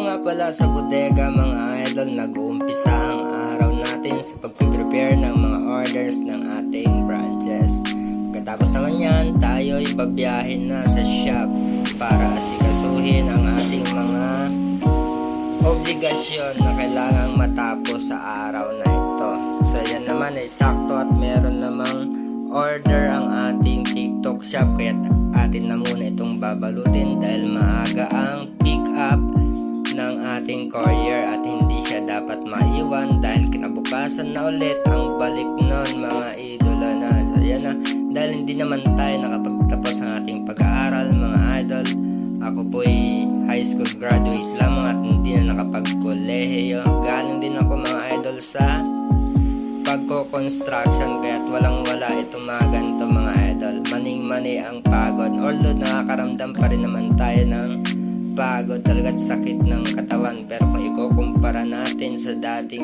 Dito nga pala sa bodega mga idol, nag-uumpisa ang araw natin sa pag-prepare ng mga orders ng ating branches. Pagkatapos naman yan, tayo ay babiyahin na sa shop para asikasuhin ang ating mga obligasyon na kailangang matapos sa araw na ito. So yan naman ay sakto at meron namang order ang ating TikTok shop, kaya atin na muna itong babalutin dahil maaga ang pick up ng ating courier at hindi siya dapat maiwan dahil kinabukasan na ulit ang balik nun mga idolo na. So yan na, dahil hindi naman tayo nakapagtapos ng ating pag-aaral mga idol. Ako po'y high school graduate lamang at hindi na nakapag-kolehiyo. Galing din ako mga idol sa pagko-construction, kaya't walang-wala itong mga ganito mga idol. Maning-mani ang pagod, although nakakaramdam pa rin naman tayo ng pagod talaga at sakit ng katawan, pero kung ikukumpara natin sa dating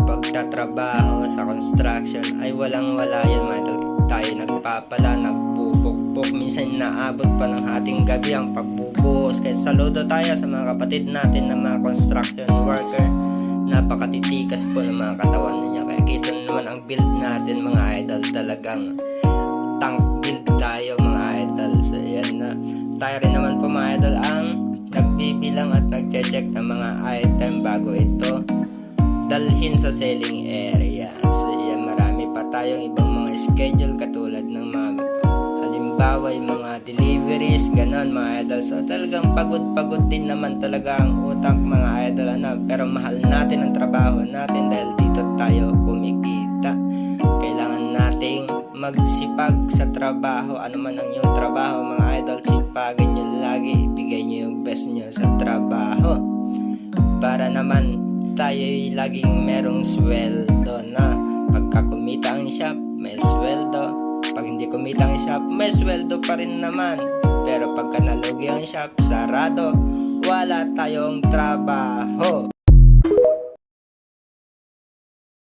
pagtatrabaho sa construction ay walang-wala yan mga idol. Tayo nagpapala, nagpupukpok, minsan naabot pa ng hating gabi ang pagbubuhos, kaya saludo tayo sa mga kapatid natin na mga construction worker. Napakatitikas po ng mga katawan niya, kaya kita naman ang build natin mga idol, talagang tank build tayo mga idol. So yan na, tayo rin naman po mga idol ang nagbibilang at nagche-check ng mga item bago ito dalhin sa selling area. So yan, marami pa tayong ibang mga schedule katulad ng mga halimbawa yung mga deliveries, ganon mga idol. So talagang pagod din naman talaga ang utak mga idol pero mahal natin ang trabaho natin dahil dito tayo kumikita. Kailangan nating magsipag sa trabaho, ano man ang iyong trabaho mga idol, sipagin nyo lagi, ibigay nyo yung best nyo sa trabaho para naman tayo'y laging merong sweldo na pagka kumita ang shop may sweldo, pag hindi kumita ang shop may sweldo pa rin naman, pero pagka nalugi ang shop sarado, wala tayong trabaho.